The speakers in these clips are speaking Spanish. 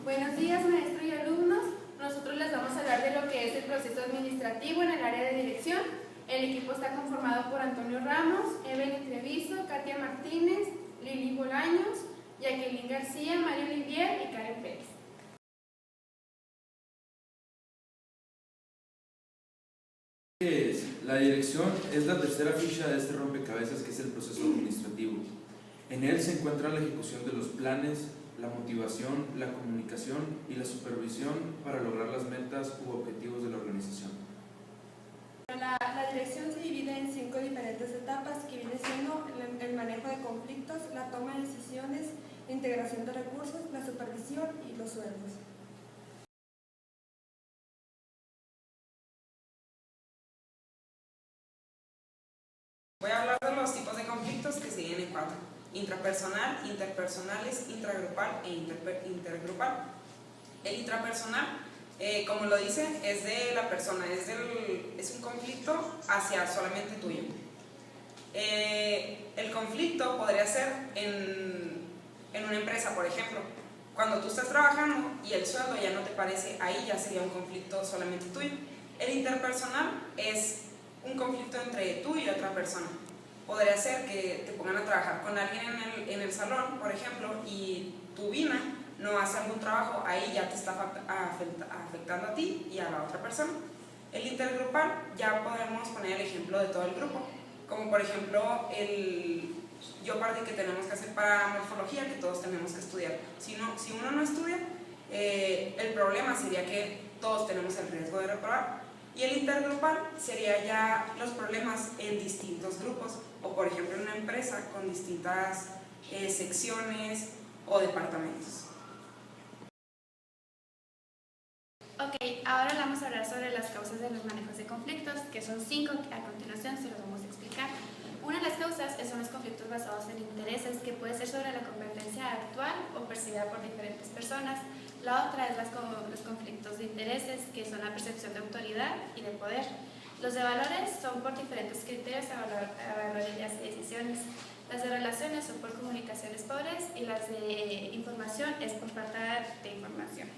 Buenos días, maestro y alumnos. Nosotros les vamos a hablar de lo que es el proceso administrativo en el área de dirección. El equipo está conformado por Antonio Ramos, Evelyn Treviso, Katia Martínez, Lili Bolaños, Jacqueline García, Mario Olivier y Karen Pérez. La dirección es la tercera ficha de este rompecabezas que es el proceso administrativo. En él se encuentra la ejecución de los planes, la motivación, la comunicación y la supervisión para lograr las metas u objetivos de la organización. La dirección se divide en 5 diferentes etapas que viene siendo el manejo de conflictos, la toma de decisiones, la integración de recursos, la supervisión y los sueldos. Voy a hablar de los tipos de conflictos que se dividen en 4: intrapersonal, interpersonales, intragrupal e intergrupal. El intrapersonal, como lo dice, es de la persona, es un conflicto hacia solamente tuyo. El conflicto podría ser en una empresa, por ejemplo. Cuando tú estás trabajando y el sueldo ya no te parece, ahí ya sería un conflicto solamente tuyo. El interpersonal es un conflicto entre tú y otra persona. Podría ser que te pongan a trabajar con alguien en el salón, por ejemplo, y tu vina no hace algún trabajo, ahí ya te está afectando a ti y a la otra persona. El intergrupal, ya podemos poner el ejemplo de todo el grupo, como por ejemplo el Jeopardy que tenemos que hacer para morfología, que todos tenemos que estudiar. Si uno no estudia, el problema sería que todos tenemos el riesgo de reprobar. Y el intergrupal sería ya los problemas en distintos grupos, o por ejemplo en una empresa con distintas secciones o departamentos. Ok, ahora vamos a hablar sobre las causas de los manejos de conflictos, que son 5, que a continuación se los vamos a explicar. Una de las causas son los conflictos basados en intereses, que puede ser sobre la competencia actual o percibida por diferentes personas. La otra es los conflictos de intereses, que son la percepción de autoridad y de poder. Los de valores son por diferentes criterios a valorar ideas y decisiones. Las de relaciones son por comunicaciones pobres y las de información es por falta de información.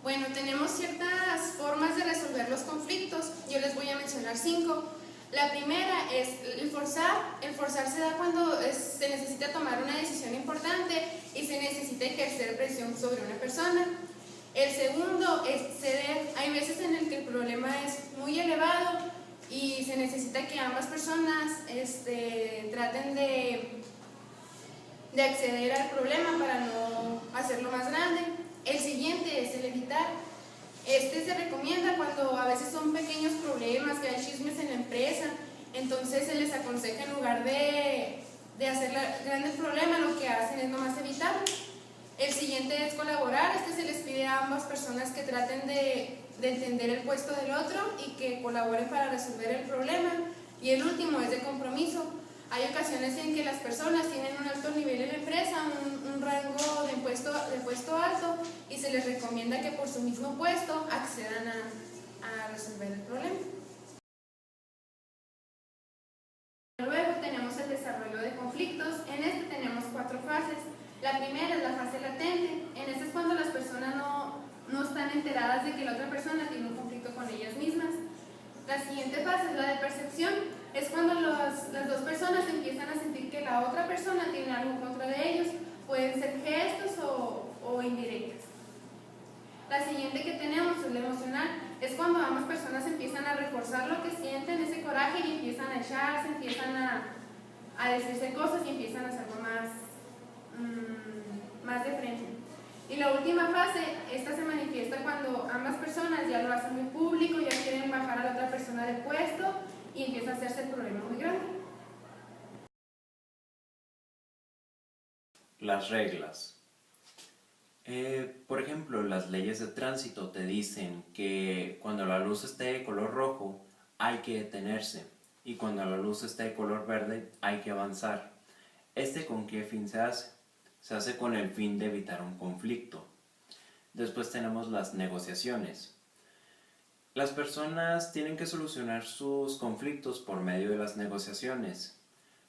Bueno, tenemos ciertas formas de resolver los conflictos. Yo les voy a mencionar 5. La primera es el forzar. El forzar se da cuando se necesita tomar una decisión importante y se necesita ejercer presión sobre una persona. El segundo es ceder. Hay veces en el que el problema es muy elevado y se necesita que ambas personas traten de acceder al problema para no hacerlo más grande. El siguiente es el evitar. Se recomienda cuando a veces son pequeños problemas, que hay chismes en la empresa, entonces se les aconseja en lugar de hacer grandes problemas, lo que hacen es nomás evitarlo. El siguiente es colaborar. Se les pide a ambas personas que traten de entender el puesto del otro y que colaboren para resolver el problema. Y el último es de compromiso. Hay ocasiones en que las personas tienen un alto nivel en la empresa, un rango de puesto alto, y se les recomienda que por su mismo puesto accedan a resolver el problema. Luego tenemos el desarrollo de conflictos. En tenemos 4 fases. La primera es la fase latente. En esta es cuando las personas no están enteradas de que la otra persona tiene un conflicto con ellas mismas. La siguiente fase es la de percepción. Es cuando las dos personas empiezan a sentir que la otra persona tiene algo en contra de ellos. Pueden ser gestos o indirectas. La siguiente que tenemos es la emocional. Es cuando ambas personas empiezan a reforzar lo que sienten, ese coraje, y empiezan a echarse, empiezan a decirse cosas y empiezan a hacerlo más de frente. Y la última fase, esta se manifiesta cuando ambas personas ya lo hacen muy público, ya quieren bajar a la otra persona de puesto y empieza a hacerse el problema muy grande. Las reglas. Por ejemplo, las leyes de tránsito te dicen que cuando la luz esté de color rojo hay que detenerse y cuando la luz esté de color verde hay que avanzar. ¿Con qué fin se hace? Se hace con el fin de evitar un conflicto. Después tenemos las negociaciones. Las personas tienen que solucionar sus conflictos por medio de las negociaciones.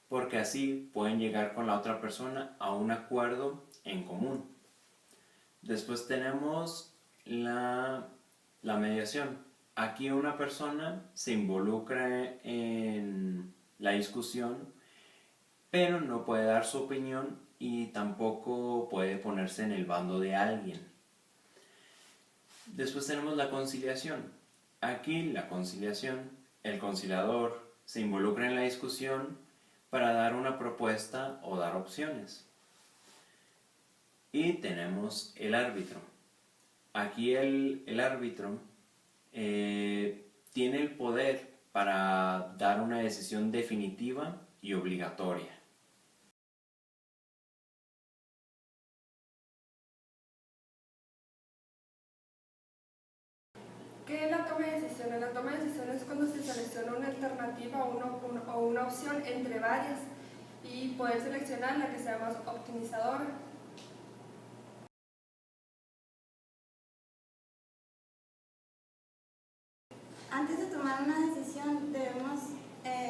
porque así pueden llegar con la otra persona a un acuerdo en común. Después tenemos la mediación. Aquí una persona se involucra en la discusión, pero no puede dar su opinión y tampoco puede ponerse en el bando de alguien. Después tenemos la conciliación. Aquí la conciliación, el conciliador se involucra en la discusión para dar una propuesta o dar opciones. Y tenemos el árbitro. Aquí el árbitro tiene el poder para dar una decisión definitiva y obligatoria. ¿Qué es la toma de decisiones? La toma de decisiones es cuando se selecciona una alternativa o una opción entre varias y poder seleccionar la que sea más optimizadora. Antes de tomar una decisión debemos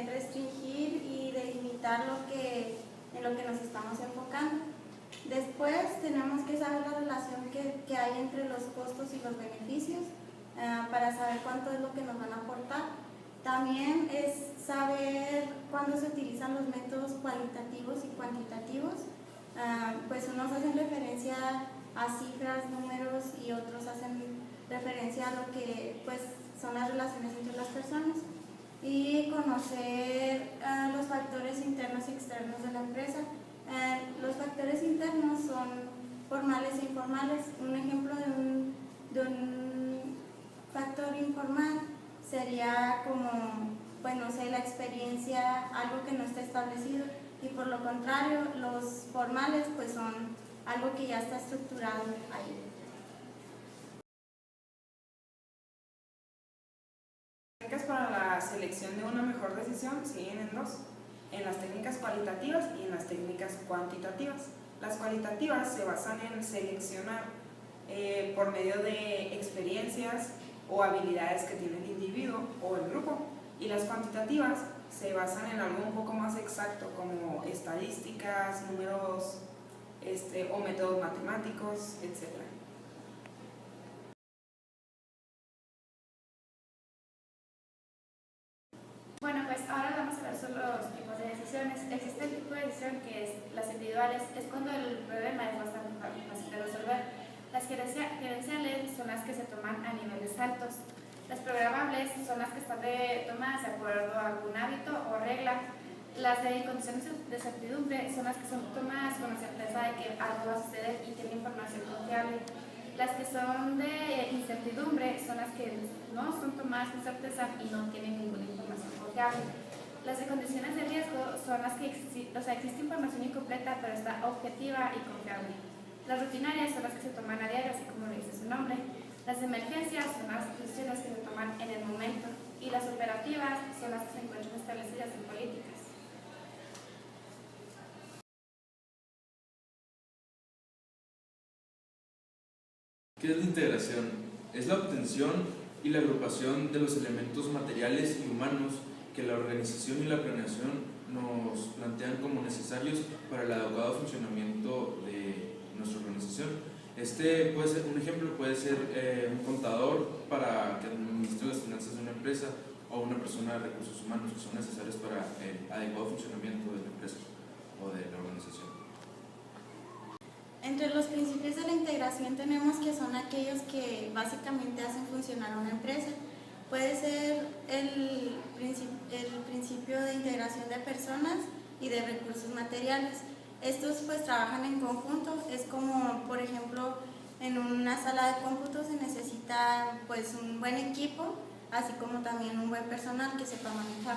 restringir y delimitar en lo que nos estamos enfocando. Después tenemos que saber la relación que hay entre los costos y los beneficios para saber cuánto es lo que nos van a aportar. También es saber cuándo se utilizan los métodos cualitativos y cuantitativos. Pues unos hacen referencia a cifras, números y otros hacen referencia a lo que pues son las relaciones entre las personas, y conocer los factores internos y externos de la empresa. Los factores internos son formales e informales. Un ejemplo de un factor informal sería como, pues no sé, la experiencia, algo que no está establecido, y por lo contrario, los formales pues son algo que ya está estructurado ahí. Para la selección de una mejor decisión se dividen en dos, en las técnicas cualitativas y en las técnicas cuantitativas. Las cualitativas se basan en seleccionar por medio de experiencias o habilidades que tiene el individuo o el grupo, y las cuantitativas se basan en algo un poco más exacto como estadísticas, números o métodos matemáticos, etc. Bueno, pues ahora vamos a ver sobre los tipos de decisiones. Existe el tipo de decisión que es las individuales, es cuando el problema es bastante fácil de resolver. Las gerenciales son las que se toman a niveles altos. Las programables son las que están tomadas de acuerdo a algún hábito o regla. Las de condiciones de certidumbre son las que son tomadas con la certeza de que algo va a suceder y tiene información confiable. Las que son de incertidumbre son las que no son tomadas con certeza y no tienen ninguna información confiable. Las de condiciones de riesgo son las que existe información incompleta pero está objetiva y confiable. Las rutinarias son las que se toman a diario, así como lo dice su nombre. Las de emergencia son las decisiones que se toman en el momento, y las operativas son las que se encuentran establecidas en políticas. ¿Qué es la integración? Es la obtención y la agrupación de los elementos materiales y humanos que la organización y la planeación nos plantean como necesarios para el adecuado funcionamiento de nuestra organización. Puede ser, un ejemplo puede ser un contador para que administre las finanzas de una empresa, o una persona de recursos humanos que son necesarios para el adecuado funcionamiento de la empresa o de la organización. Entre los principios de la integración tenemos que son aquellos que básicamente hacen funcionar una empresa. Puede ser el principio de integración de personas y de recursos materiales. Estos pues trabajan en conjunto. Es como, por ejemplo, en una sala de cómputo se necesita pues un buen equipo, así como también un buen personal que sepa manejar.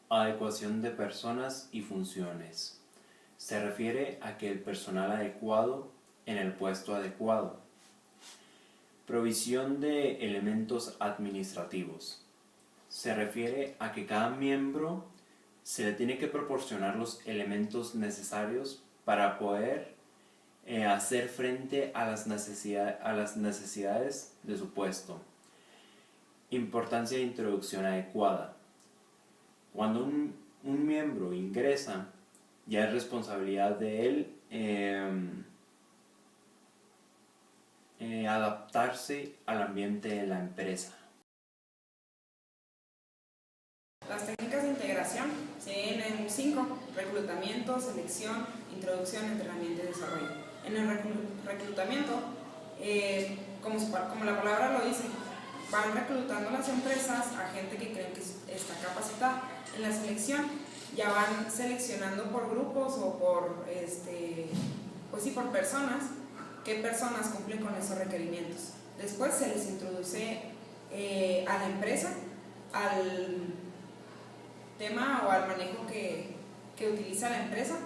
Adecuación de personas y funciones. Se refiere a que el personal adecuado en el puesto adecuado. Provisión de elementos administrativos. Se refiere a que cada miembro se le tiene que proporcionar los elementos necesarios para poder hacer frente a las necesidades de su puesto. Importancia de introducción adecuada. Cuando un miembro ingresa, ya es responsabilidad de él adaptarse al ambiente de la empresa. Las técnicas de integración se dividen en 5: reclutamiento, selección, introducción, entrenamiento y desarrollo. En el reclutamiento, como la palabra lo dice, van reclutando las empresas a gente que creen que está capacitada. En la selección ya van seleccionando por grupos o por, pues sí, por personas, qué personas cumplen con esos requerimientos. Después se les introduce a la empresa, al tema o al manejo que utiliza la empresa.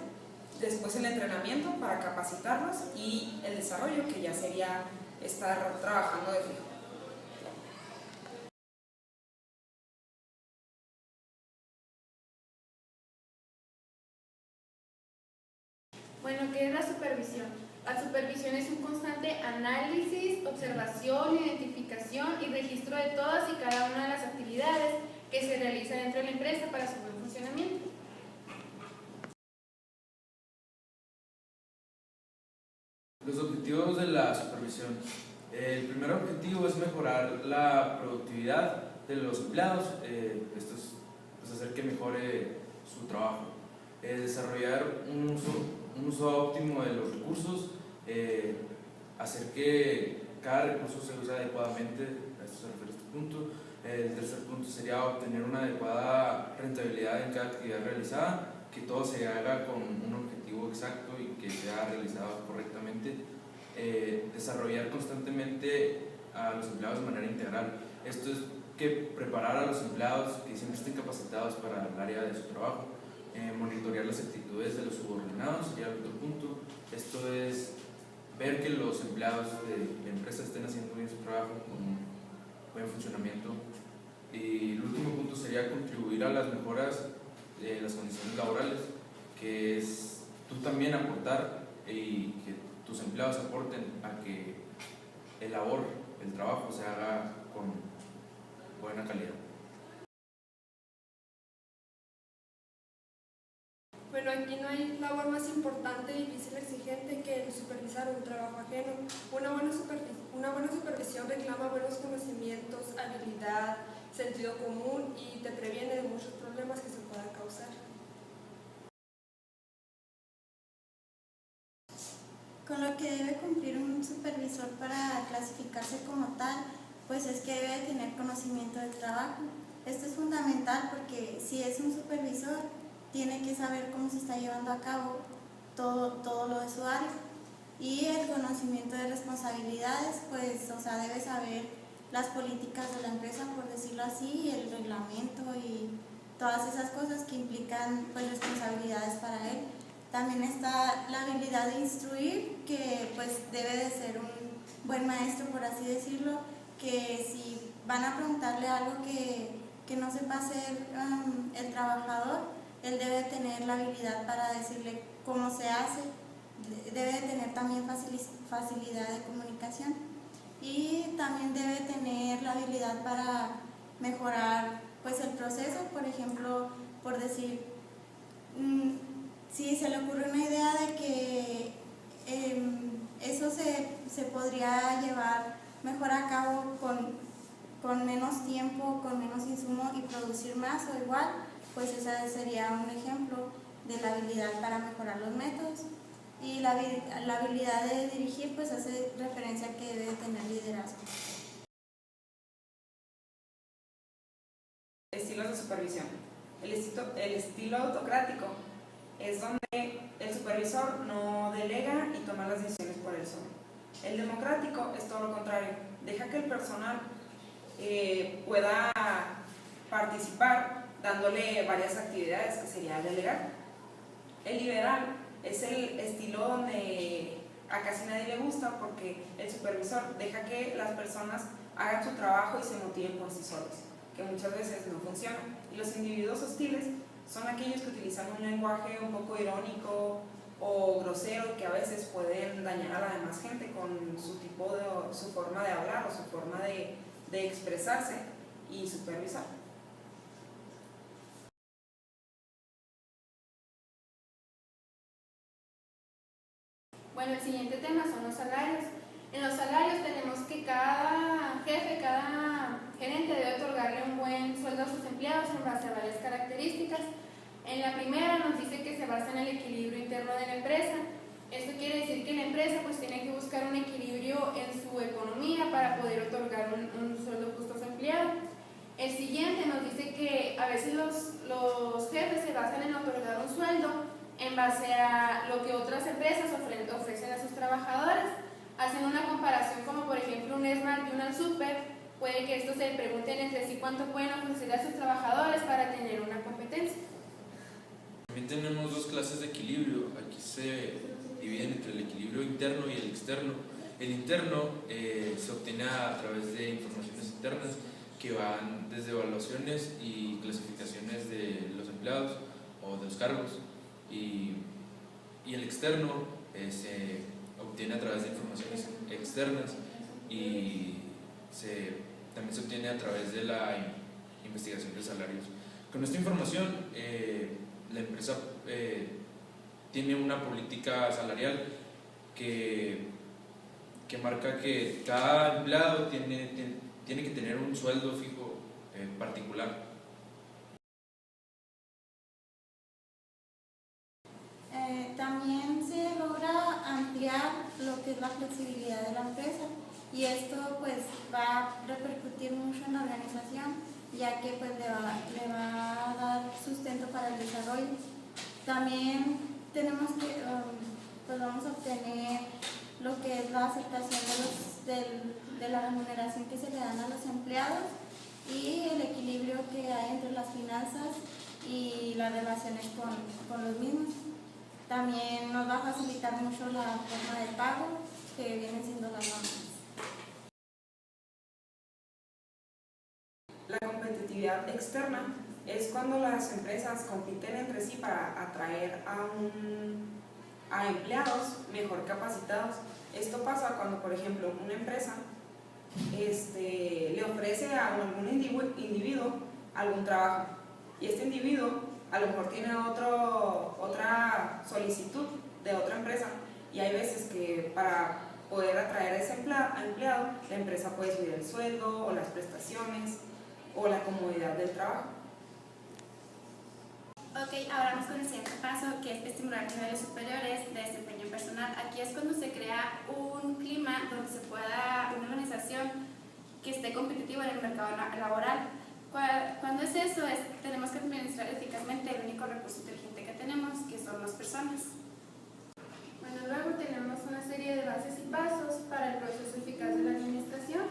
Después el entrenamiento para capacitarlos y el desarrollo, que ya sería estar trabajando de fijo. Bueno, ¿qué es la supervisión? La supervisión es un constante análisis, observación, identificación y registro de todas y cada una de las actividades que se realizan dentro de la empresa para su buen funcionamiento. Los objetivos de la supervisión. El primer objetivo es mejorar la productividad de los empleados. Esto es pues, hacer que mejore su trabajo. Desarrollar un uso óptimo de los recursos. Hacer que cada recurso se use adecuadamente. A esto se refiere este punto. El tercer punto sería obtener una adecuada rentabilidad en cada actividad realizada, que todo se haga con un objetivo exacto y que sea realizado correctamente. Desarrollar constantemente a los empleados de manera integral. Esto es que preparar a los empleados que siempre estén capacitados para el área de su trabajo. Monitorear las actitudes de los subordinados sería el otro punto. Esto es ver que los empleados de la empresa estén haciendo bien su trabajo con un buen funcionamiento. Y el último punto sería contribuir a las mejoras de las condiciones laborales, que es tú también aportar y que tus empleados aporten a que el trabajo se haga con buena calidad. Bueno, aquí no hay labor más importante, difícil, exigente que el supervisar un trabajo ajeno. Una buena supervisión reclama buenos conocimientos, habilidad, sentido común y te previene de muchos problemas que se puedan causar. Con lo que debe cumplir un supervisor para clasificarse como tal, pues es que debe tener conocimiento del trabajo. Esto es fundamental porque si es un supervisor, tiene que saber cómo se está llevando a cabo todo lo de su área. Y el conocimiento de responsabilidades, pues, debe saber las políticas de la empresa, por decirlo así, el reglamento y todas esas cosas que implican, pues, responsabilidades para él. También está la habilidad de instruir, que pues debe de ser un buen maestro, por así decirlo, que si van a preguntarle algo que no sepa hacer el trabajador, él debe tener la habilidad para decirle cómo se hace, debe tener también facilidad de comunicación y también debe tener la habilidad para mejorar pues el proceso. Por ejemplo, por decir, si se le ocurre una idea de que eso se podría llevar mejor a cabo con menos tiempo, con menos insumo y producir más o igual, pues ese sería un ejemplo de la habilidad para mejorar los métodos. Y la habilidad de dirigir pues hace referencia a que debe tener liderazgo. Estilos de supervisión. El estilo autocrático es donde el supervisor no delega y toma las decisiones por él solo. El democrático es todo lo contrario, deja que el personal pueda participar dándole varias actividades, que sería delegar. El liberal es el estilo donde a casi nadie le gusta porque el supervisor deja que las personas hagan su trabajo y se motiven por sí solos, que muchas veces no funciona. Y los individuos hostiles son aquellos que utilizan un lenguaje un poco irónico o grosero, que a veces pueden dañar a la demás gente con su forma de hablar o su forma de expresarse y supervisar. Bueno, el siguiente tema son los salarios. En los salarios tenemos que cada jefe, cada gerente debe otorgarle un buen sueldo a sus empleados en base a varias características. En la primera nos dice que se basa en el equilibrio interno de la empresa. Esto quiere decir que la empresa pues tiene que buscar un equilibrio en su economía para poder otorgar un sueldo justo a su empleado. El siguiente nos dice que a veces los jefes se basan en otorgar un sueldo en base a lo que otras empresas ofrecen a sus trabajadores. Hacen una comparación como por ejemplo un Smart y un Super. Puede que estos se pregunten entre sí cuánto pueden ofrecer a sus trabajadores para tener una competencia. También tenemos dos clases de equilibrio. Aquí se dividen entre el equilibrio interno y el externo. El interno se obtiene a través de informaciones internas que van desde evaluaciones y clasificaciones de los empleados o de los cargos. Y el externo se obtiene a través de informaciones externas y también se obtiene a través de la investigación de salarios. Con esta información, la empresa tiene una política salarial que marca que cada empleado tiene que tener un sueldo fijo particular. También se logra ampliar lo que es la flexibilidad de la empresa y esto pues va a repercutir mucho en la organización, ya que pues le va a dar sustento para el desarrollo. También tenemos que pues vamos a obtener lo que es la aceptación de la remuneración que se le dan a los empleados y el equilibrio que hay entre las finanzas y las relaciones con los mismos. También nos va a facilitar mucho la forma de pago que vienen siendo las normas. La competitividad externa es cuando las empresas compiten entre sí para atraer a empleados mejor capacitados. Esto pasa cuando, por ejemplo, una empresa le ofrece a algún individuo algún trabajo y este individuo a lo mejor tiene otra solicitud de otra empresa y hay veces que para poder atraer a ese empleado la empresa puede subir el sueldo o las prestaciones o la comodidad del trabajo. Ok, ahora vamos con el siguiente paso, que es estimular niveles superiores de desempeño personal. Aquí es cuando se crea un clima donde se pueda, una organización que esté competitiva en el mercado laboral. Cuando es eso, tenemos que administrar eficazmente el único recurso inteligente que tenemos, que son las personas. Bueno, luego tenemos una serie de bases y pasos para el proceso eficaz de la administración.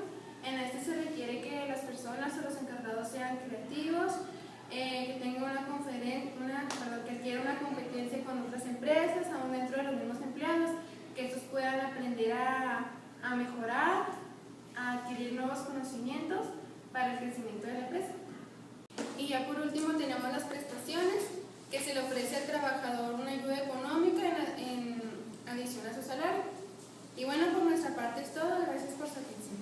En este se requiere que las personas o los encargados sean creativos, que tengan que adquieran una competencia con otras empresas, aún dentro de los mismos empleados, que estos puedan aprender a mejorar, a adquirir nuevos conocimientos para el crecimiento de la empresa. Y ya por último tenemos las prestaciones, que se le ofrece al trabajador una ayuda económica en adición a su salario. Y bueno, por nuestra parte es todo. Gracias por su atención.